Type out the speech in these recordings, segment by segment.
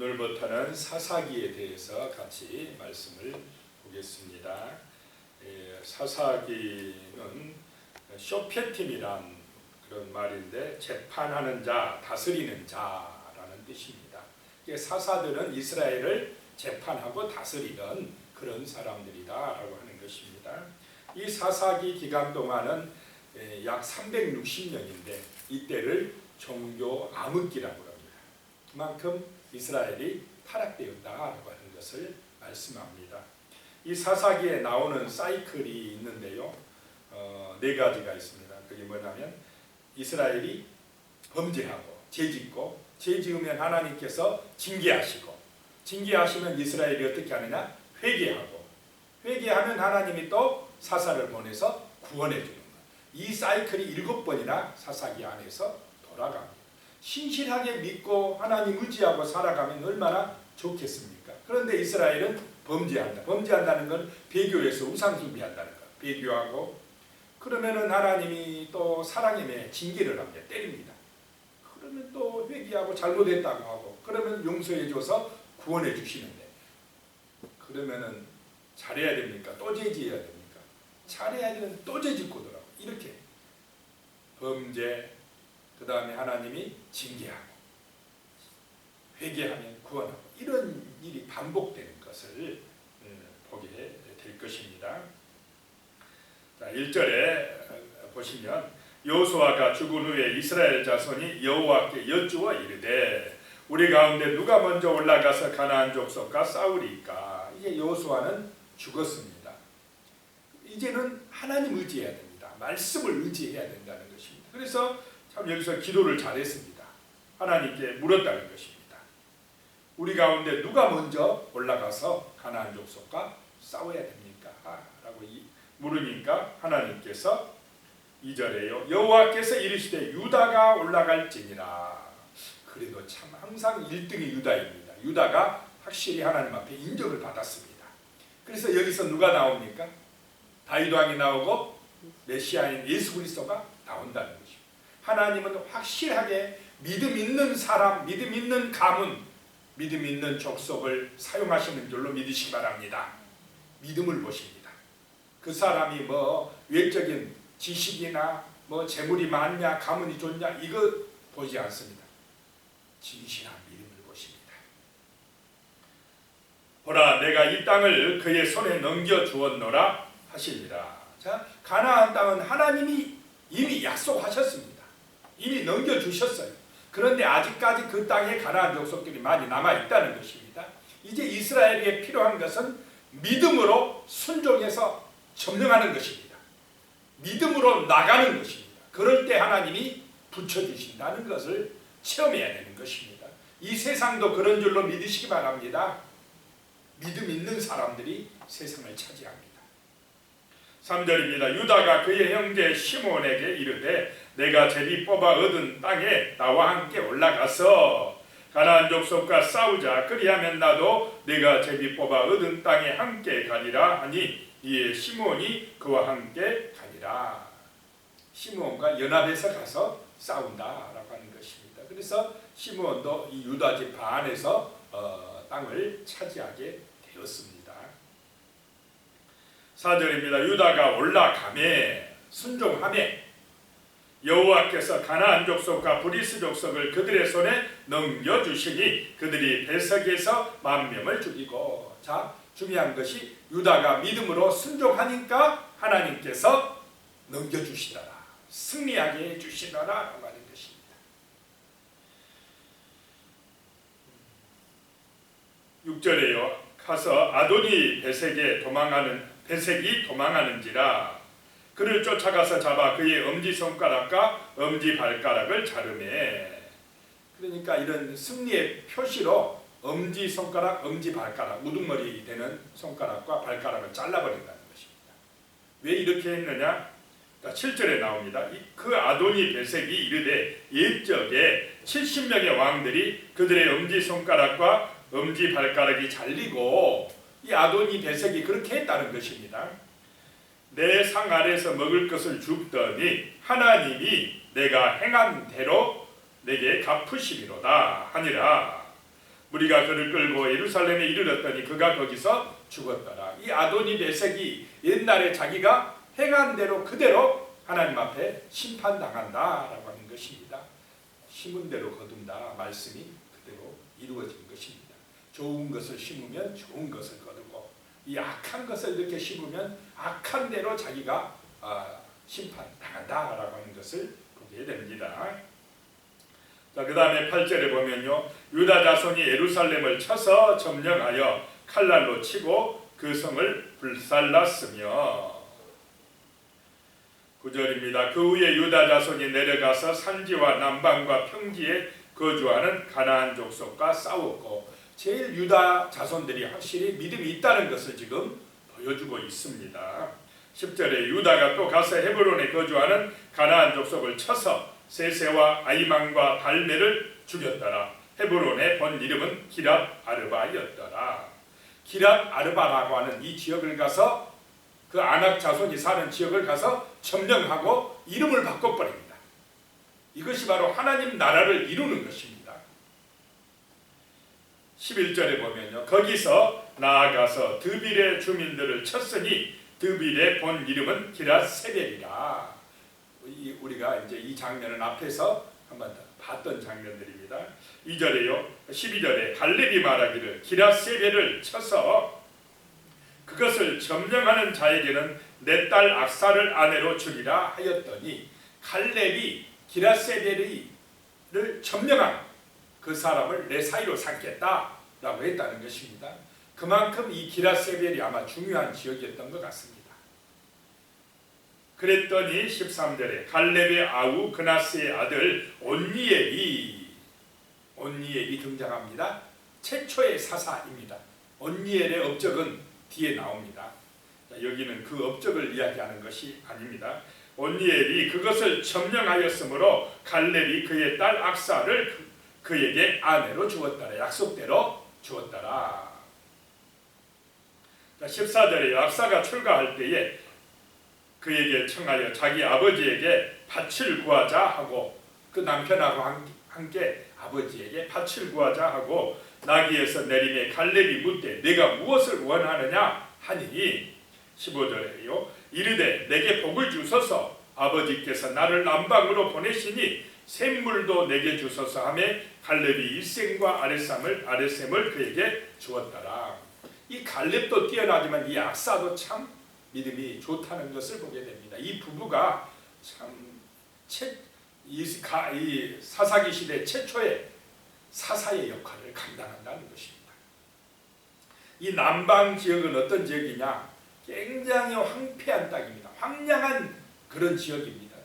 오늘부터는 사사기에 대해서 같이 말씀을 보겠습니다. 사사기는 쇼페팀이란 그런 말인데 재판하는 자, 다스리는 자라는 뜻입니다. 사사들은 이스라엘을 재판하고 다스리던 그런 사람들이다라고 하는 것입니다. 이 사사기 기간 동안은 약 360년인데 이때를 종교 암흑기라고 합니다. 그만큼 이스라엘이 타락되었다라고 하는 것을 말씀합니다. 이 사사기에 나오는 사이클이 있는데요. 네 가지가 있습니다. 그게 뭐냐면 이스라엘이 범죄하고 죄짓고 죄지으면 하나님께서 징계하시고 징계하시면 이스라엘이 어떻게 하느냐? 회개하고 회개하면 하나님이 또 사사를 보내서 구원해 주는 거예요. 이 사이클이 7번이나 사사기 안에서 돌아갑니다. 신실하게 믿고 하나님 의지하고 살아가면 얼마나 좋겠습니까? 그런데 이스라엘은 범죄한다. 범죄한다는 건 배교에서 우상숭배한다는 거. 배교하고 그러면은 하나님이 또 사랑임에 징계를 합니다. 때립니다. 그러면 또 회개하고 잘못했다고 하고 그러면 용서해 줘서 구원해 주시는데 그러면은 잘해야 됩니까? 또 죄지어야 됩니까? 잘해야 되는 또 죄짓고 더라고. 이렇게 범죄 그 다음에 하나님이 징계하고 회개하면 구원하고 이런 일이 반복되는 것을 보게 될 것입니다. 자, 1절에 보시면 여호수아가 죽은 후에 이스라엘 자손이 여호와께 여쭈어 이르되 우리 가운데 누가 먼저 올라가서 가나안 족속과 싸우리까. 이제 여호수아는 죽었습니다. 이제는 하나님 의지해야 됩니다. 말씀을 의지해야 된다는 것입니다. 그래서 참 여기서 기도를 잘했습니다. 하나님께 물었다는 것입니다. 우리 가운데 누가 먼저 올라가서 가나안 족속과 싸워야 됩니까? 라고 물으니까 하나님께서 2절에요. 여호와께서 이르시되 유다가 올라갈지니라. 그래도 참 항상 1등이 유다입니다. 유다가 확실히 하나님 앞에 인정을 받았습니다. 그래서 여기서 누가 나옵니까? 다윗 왕이 나오고 메시아인 예수 그리스도가 나온다는 것입니다. 하나님은 확실하게 믿음 있는 사람, 믿음 있는 가문, 믿음 있는 족속을 사용하시는 줄로 믿으시기 바랍니다. 믿음을 보십니다. 그 사람이 뭐 외적인 지식이나 뭐 재물이 많냐, 가문이 좋냐 이거 보지 않습니다. 진실한 믿음을 보십니다. 보라, 내가 이 땅을 그의 손에 넘겨 주었노라 하시니라. 자, 가나안 땅은 하나님이 이미 약속하셨습니다. 이미 넘겨주셨어요. 그런데 아직까지 그 땅에 가나안 족속들이 많이 남아있다는 것입니다. 이제 이스라엘에게 필요한 것은 믿음으로 순종해서 점령하는 것입니다. 믿음으로 나가는 것입니다. 그럴 때 하나님이 붙여주신다는 것을 체험해야 되는 것입니다. 이 세상도 그런 줄로 믿으시기 바랍니다. 믿음 있는 사람들이 세상을 차지합니다. 3절입니다. 유다가 그의 형제 시몬에게 이르되 내가 제비 뽑아 얻은 땅에 나와 함께 올라가서 가나안 족속과 싸우자. 그리하면 나도 내가 제비 뽑아 얻은 땅에 함께 가리라 하니 이에 시몬이 그와 함께 가리라. 시몬과 연합해서 가서 싸운다라고 하는 것입니다. 그래서 시몬도 이 유다 지파 안에서 땅을 차지하게 되었습니다. 4절입니다. 유다가 올라가매 순종하매 여호와께서 가나안 족속과 브리스 족속을 그들의 손에 넘겨주시니 그들이 베석에서 10,000명을 죽이고. 자, 중요한 것이 유다가 믿음으로 순종하니까 하나님께서 넘겨주시더라. 승리하게 해주시더라 라고 하는 것입니다. 6절에요. 가서 아도니 베색이 도망하는지라 그를 쫓아가서 잡아 그의 엄지손가락과 엄지발가락을 자르매. 그러니까 이런 승리의 표시로 엄지손가락, 엄지발가락, 우두머리 되는 손가락과 발가락을 잘라버린다는 것입니다. 왜 이렇게 했느냐? 7절에 나옵니다. 그 아도니 베색이 이르되 옛적에 70명의 왕들이 그들의 엄지손가락과 엄지발가락이 잘리고 이 아도니 베색이 그렇게 했다는 것입니다. 내 상 아래서 먹을 것을 줍더니 하나님이 내가 행한 대로 내게 갚으시리로다 하니라. 무리가 그를 끌고 예루살렘에 이르렀더니 그가 거기서 죽었더라. 이 아도니 베섹이 옛날에 자기가 행한 대로 그대로 하나님 앞에 심판당한다라고 하는 것입니다. 심은 대로 거둔다. 말씀이 그대로 이루어진 것입니다. 좋은 것을 심으면 좋은 것을 거두고 이 악한 것을 이렇게 심으면 악한 대로 자기가 심판당한다라고 하는 것을 보게 됩니다. 자, 그 다음에 8절에 보면요, 유다 자손이 예루살렘을 쳐서 점령하여 칼날로 치고 그 성을 불살랐으며 9절입니다. 그 후에 유다 자손이 내려가서 산지와 남방과 평지에 거주하는 가나안 족속과 싸웠고, 제일 유다 자손들이 확실히 믿음이 있다는 것을 지금 보여주고 있습니다. 10절에 유다가 또 가서 헤브론에 거주하는 가나안 족속을 쳐서 세세와 아이만과 달메를 죽였더라. 헤브론의 본 이름은 기랏 아르바였더라. 기랏 아르바라고 하는 이 지역을 가서 그 아낙 자손이 사는 지역을 가서 점령하고 이름을 바꿔버립니다. 이것이 바로 하나님 나라를 이루는 것입니다. 11절에 보면요, 거기서 나아가서 드빌의 주민들을 쳤으니 드빌의 본 이름은 기랏세벨이라. 우리가 이제 이 장면은 앞에서 한번 봤던 장면들입니다. 2절에요, 12절에 갈렙이 말하기를 기랏세벨을 쳐서 그것을 점령하는 자에게는 내 딸 악사를 아내로 주리라 하였더니, 갈렙이 기랏세벨을 점령한 그 사람을 내 사이로 삼겠다라고 했다는 것입니다. 그만큼 이 기랏세벨이 아마 중요한 지역이었던 것 같습니다. 그랬더니 13절에 갈렙의 아우 그나스의 아들 온니엘이 등장합니다. 최초의 사사입니다. 온니엘의 업적은 뒤에 나옵니다. 여기는 그 업적을 이야기하는 것이 아닙니다. 온니엘이 그것을 점령하였으므로 갈렙이 그의 딸 악사를 그에게 아내로 주었더라. 약속대로 주었더라. 14절에 악사가 출가할 때에 그에게 청하여 자기 아버지에게 밭을 구하자 하고, 그 남편하고 함께 아버지에게 밭을 구하자 하고, 나귀에서 내림에 갈렙이 묻되 내가 무엇을 원하느냐 하니, 15절에요, 이르되 내게 복을 주소서, 아버지께서 나를 남방으로 보내시니 샘물도 내게 주소서 하며 갈렙이 일셈과 아랫셈을 그에게 주었더라. 이 갈렙도 뛰어나지만 이 악사도 참 믿음이 좋다는 것을 보게 됩니다. 이 부부가 참 이 사사기 시대 최초의 사사의 역할을 감당한다는 것입니다. 이 남방 지역은 어떤 지역이냐? 굉장히 황폐한 땅입니다. 황량한 그런 지역입니다.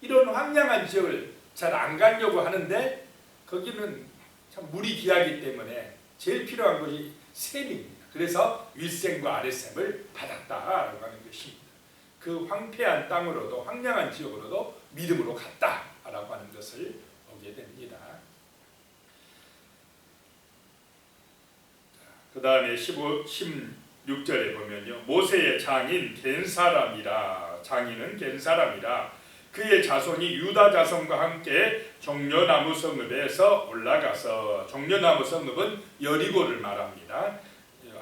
이런 황량한 지역을 잘 안 가려고 하는데 거기는 참 물이 귀하기 때문에 제일 필요한 것이 샘입니다. 그래서 윗샘과 아랫샘을 받았다라고 하는 것입니다. 그 황폐한 땅으로도, 황량한 지역으로도 믿음으로 갔다라고 하는 것을 보게 됩니다. 그 다음에 16절에 보면요, 모세의 장인 겐사람이라, 장인은 겐사람이라 그의 자손이 유다 자손과 함께 종려나무 성읍에서 올라가서, 종려나무 성읍은 여리고를 말합니다.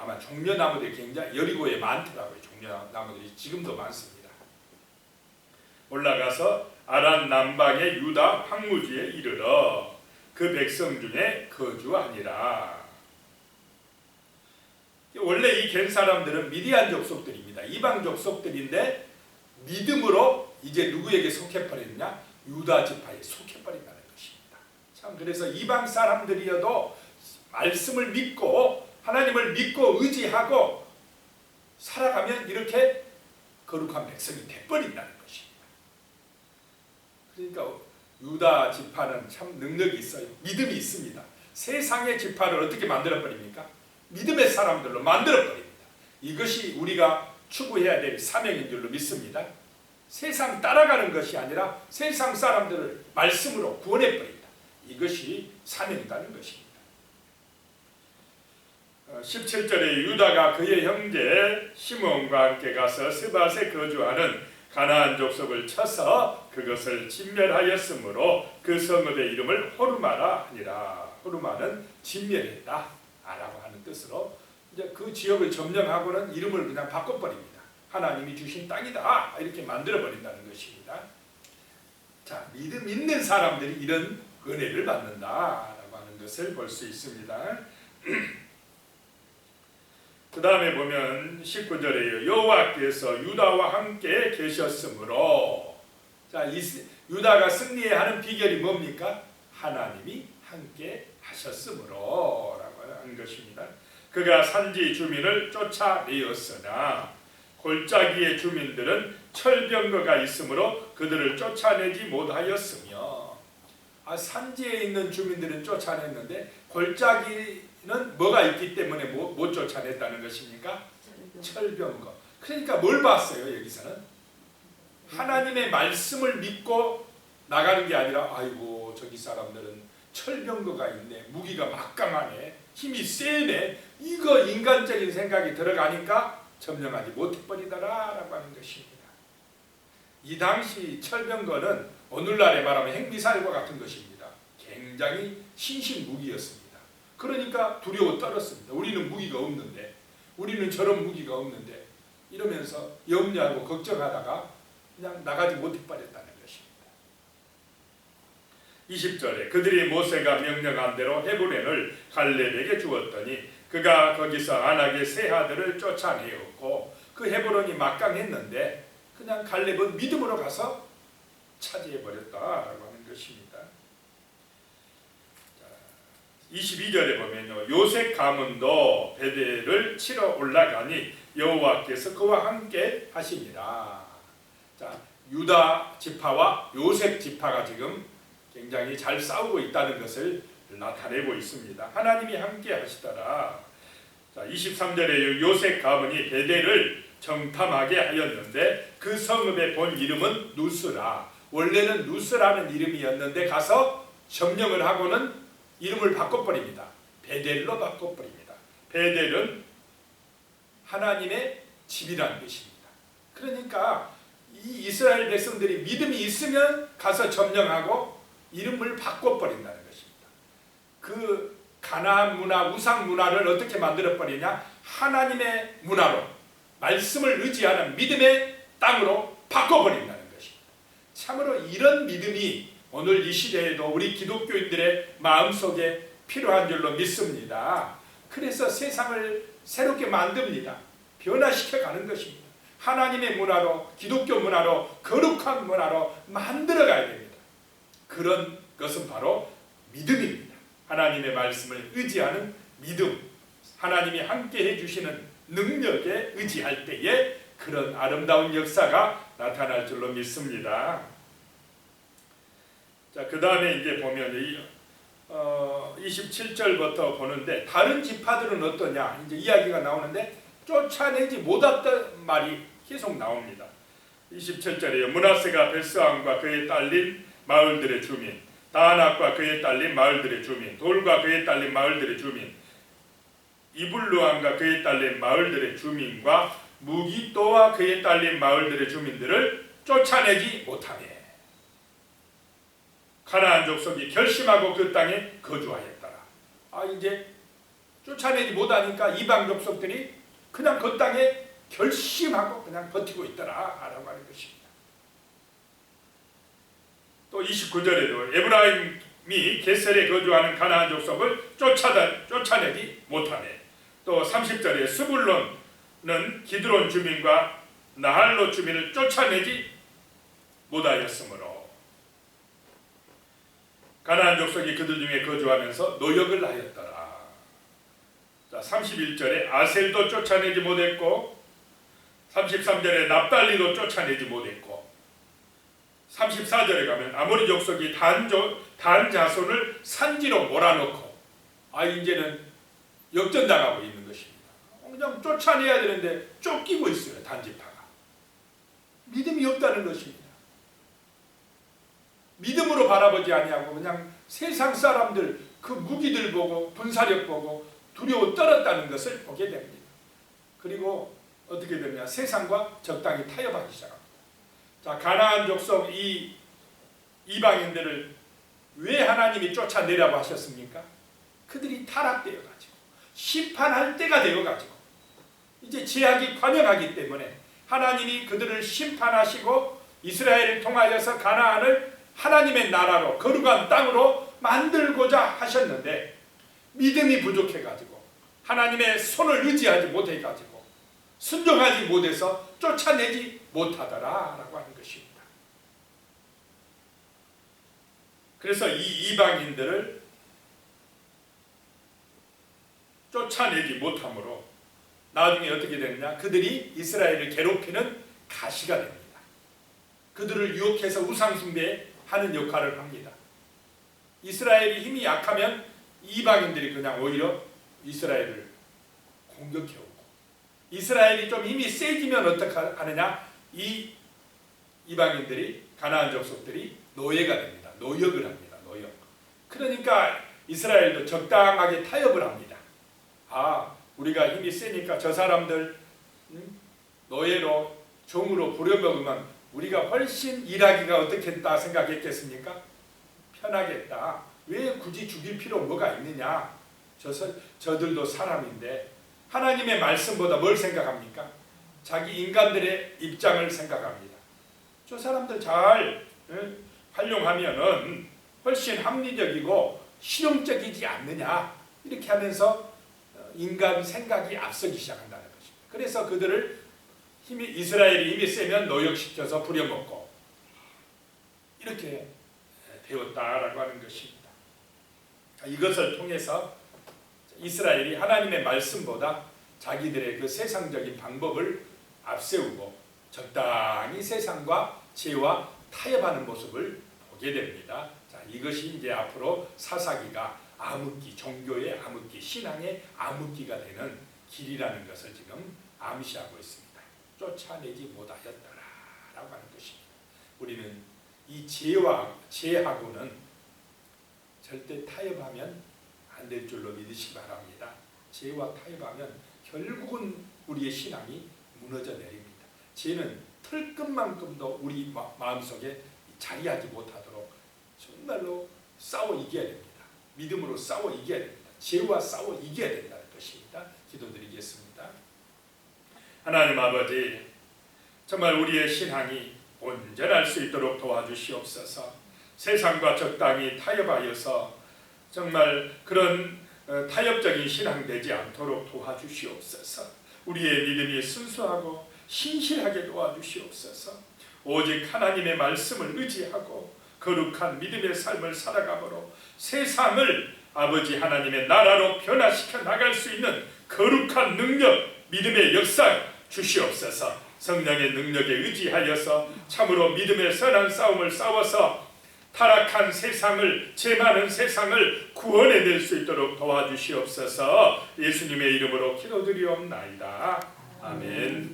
아마 종려나무들이 굉장히 여리고에 많더라고요. 종려나무들이 지금도 많습니다. 올라가서 아란 남방의 유다 황무지에 이르러 그 백성 중에 거주하니라. 원래 이 겐 사람들은 미디안 족속들입니다. 이방 족속들인데 믿음으로 이제 누구에게 속해버렸냐? 유다 지파에 속해버린다는 것입니다. 참, 그래서 이방 사람들이어도 말씀을 믿고 하나님을 믿고 의지하고 살아가면 이렇게 거룩한 백성이 돼버린다는 것입니다. 그러니까 유다 지파는 참 능력이 있어요. 믿음이 있습니다. 세상의 지파를 어떻게 만들어버립니까? 믿음의 사람들로 만들어버립니다. 이것이 우리가 추구해야 될 사명인 줄로 믿습니다. 세상 따라가는 것이 아니라 세상 사람들을 말씀으로 구원해버린다. 이것이 사명이라는 것입니다. 17절에 유다가 그의 형제 시므온과 함께 가서 스밧에 거주하는 가나안 족속을 쳐서 그것을 진멸하였으므로 그 성읍의 이름을 호르마라 하니라. 호르마는 진멸했다라고 하는 뜻으로 이제 그 지역을 점령하고는 이름을 그냥 바꿔버립니다. 하나님이 주신 땅이다 이렇게 만들어 버린다는 것입니다. 자, 믿음 있는 사람들이 이런 은혜를 받는다라고 하는 것을 볼 수 있습니다. 그 다음에 보면 19절에요. 여호와께서 유다와 함께 계셨으므로, 자, 유다가 승리해야 하는 비결이 뭡니까? 하나님이 함께 하셨으므로 라고 한 것입니다. 그가 산지 주민을 쫓아내었으나 골짜기의 주민들은 철병거가 있으므로 그들을 쫓아내지 못하였으며, 산지에 있는 주민들은 쫓아냈는데 골짜기는 뭐가 있기 때문에 못 쫓아냈다는 것입니까? 철병거. 그러니까 뭘 봤어요? 여기서는 하나님의 말씀을 믿고 나가는 게 아니라, 아이고 저기 사람들은 철병거가 있네, 무기가 막강하네, 힘이 세네, 이거 인간적인 생각이 들어가니까 점령하지 못해버리더라 라고 하는 것입니다. 이 당시 철병거는 오늘날에 말하면 핵미사일과 같은 것입니다. 굉장히 신식 무기였습니다. 그러니까 두려워 떨었습니다. 우리는 무기가 없는데, 우리는 저런 무기가 없는데 이러면서 염려하고 걱정하다가 그냥 나가지 못해버렸다는 것입니다. 20절에 그들이 모세가 명령한 대로 헤브론을 갈렙에게 주었더니 그가 거기서 안악의 세 아들을 쫓아내었고, 그 헤브론이 막강했는데 그냥 갈렙은 믿음으로 가서 차지해버렸다라고 하는 것입니다. 22절에 보면요, 요셉 가문도 베델을 치러 올라가니 여호와께서 그와 함께 하시니라. 자, 유다 지파와 요셉 지파가 지금 굉장히 잘 싸우고 있다는 것을 나타내고 있습니다. 하나님이 함께 하시더라. 자, 23절에 요셉 가문이 베델을 정탐하게 하였는데 그 성읍의 본 이름은 누스라. 원래는 누스라는 이름이었는데 가서 점령을 하고는 이름을 바꿔버립니다. 베델로 바꿔버립니다. 베델은 하나님의 집이라는 뜻입니다. 그러니까 이 이스라엘 백성들이 믿음이 있으면 가서 점령하고 이름을 바꿔버린다는 것입니다. 그 가나안 문화, 우상 문화를 어떻게 만들어버리냐? 하나님의 문화로, 말씀을 의지하는 믿음의 땅으로 바꿔버린다는 것입니다. 참으로 이런 믿음이 오늘 이 시대에도 우리 기독교인들의 마음속에 필요한 줄로 믿습니다. 그래서 세상을 새롭게 만듭니다. 변화시켜 가는 것입니다. 하나님의 문화로, 기독교 문화로, 거룩한 문화로 만들어 가야 됩니다. 그런 것은 바로 믿음입니다. 하나님의 말씀을 의지하는 믿음, 하나님이 함께 해주시는 능력에 의지할 때에 그런 아름다운 역사가 나타날 줄로 믿습니다. 자, 그 다음에 이제 보면 27절부터 보는데 다른 지파들은 어떠냐 이제 이야기가 나오는데 쫓아내지 못했던 말이 계속 나옵니다. 27절에요. 므낫세가 벳스함과 그에 딸린 마을들의 주민, 다낙과 그에 딸린 마을들의 주민, 돌과 그에 딸린 마을들의 주민, 이블루함과 그에 딸린 마을들의 주민과 무기또와 그에 딸린 마을들의 주민들을 쫓아내지 못하네. 가나안 족속이 결심하고 그 땅에 거주하였더라. 이제 쫓아내지 못하니까 이방 족속들이 그냥 그 땅에 결심하고 그냥 버티고 있더라 라고 하는 것입니다. 또 29절에도 에브라임이 게셀에 거주하는 가나안 족속을 쫓아내지 못하네. 또 30절에 스불론은 기드론 주민과 나할롯 주민을 쫓아내지 못하였으므로 가나안 족속이 그들 중에 거주하면서 노역을 하였더라. 자, 31절에 아셀도 쫓아내지 못했고 33절에 납달리도 쫓아내지 못했고 34절에 가면 아모리 족속이 단 자손을 산지로 몰아넣고 이제는 역전당하고 있는 것입니다. 그냥 쫓아내야 되는데 쫓기고 있어요. 단지파가. 믿음이 없다는 것입니다. 믿음으로 바라보지 아니하고 그냥 세상 사람들 그 무기들 보고 분사력 보고 두려워 떨었다는 것을 보게 됩니다. 그리고 어떻게 되냐? 세상과 적당히 타협하기 시작합니다. 자, 가나안 족속 이 이방인들을 왜 하나님이 쫓아내라고 하셨습니까? 그들이 타락되어가지고 심판할 때가 되어가지고 이제 제약이 관영하기 때문에 하나님이 그들을 심판하시고 이스라엘을 통하여서 가나안을 하나님의 나라로 거룩한 땅으로 만들고자 하셨는데 믿음이 부족해가지고 하나님의 손을 의지하지 못해가지고 순종하지 못해서 쫓아내지 못하더라라고 하는 것입니다. 그래서 이 이방인들을 쫓아내지 못함으로 나중에 어떻게 되느냐, 그들이 이스라엘을 괴롭히는 가시가 됩니다. 그들을 유혹해서 우상숭배하는 역할을 합니다. 이스라엘이 힘이 약하면 이방인들이 그냥 오히려 이스라엘을 공격해오고, 이스라엘이 좀 힘이 세지면 어떻게 하느냐, 이 이방인들이, 가나안 족속들이 노예가 됩니다. 노역을 합니다. 노역. 그러니까 이스라엘도 적당하게 타협을 합니다. 아, 우리가 힘이 세니까 저 사람들 노예로 종으로 부려먹으면 우리가 훨씬 일하기가 어떻겠다 생각했겠습니까? 편하겠다. 왜 굳이 죽일 필요 뭐가 있느냐? 저들도 사람인데 하나님의 말씀보다 뭘 생각합니까? 자기 인간들의 입장을 생각합니다. 저 사람들 잘 활용하면은 훨씬 합리적이고 실용적이지 않느냐, 이렇게 하면서 인간 생각이 앞서기 시작한다는 것입니다. 그래서 그들을 이스라엘이 힘이 세면 노역시켜서 부려먹고 이렇게 되었다라고 하는 것입니다. 이것을 통해서 이스라엘이 하나님의 말씀보다 자기들의 그 세상적인 방법을 앞세우고 적당히 세상과 죄와 타협하는 모습을 보게 됩니다. 자, 이것이 이제 앞으로 사사기가 암흑기, 종교의 암흑기, 신앙의 암흑기가 되는 길이라는 것을 지금 암시하고 있습니다. 쫓아내지 못하였더라라고 하는 것입니다. 우리는 이 죄하고는 절대 타협하면 안 될 줄로 믿으시기 바랍니다. 죄와 타협하면 결국은 우리의 신앙이 무너져 내립니다. 죄는 털끝만큼도 우리 마음속에 자리하지 못하도록 정말로 싸워 이겨야 됩니다. 믿음으로 싸워 이겨야 됩니다. 죄와 싸워 이겨야 된다는 것입니다. 기도드리겠습니다. 하나님 아버지, 정말 우리의 신앙이 온전할 수 있도록 도와주시옵소서. 세상과 적당히 타협하여서 정말 그런 타협적인 신앙 되지 않도록 도와주시옵소서. 우리의 믿음이 순수하고 신실하게 도와주시옵소서. 오직 하나님의 말씀을 의지하고 거룩한 믿음의 삶을 살아가므로 세상을 아버지 하나님의 나라로 변화시켜 나갈 수 있는 거룩한 능력, 믿음의 역사 주시옵소서. 성령의 능력에 의지하여서 참으로 믿음의 선한 싸움을 싸워서 타락한 세상을, 죄 많은 세상을 구원해낼 수 있도록 도와주시옵소서. 예수님의 이름으로 기도드리옵나이다. 아멘.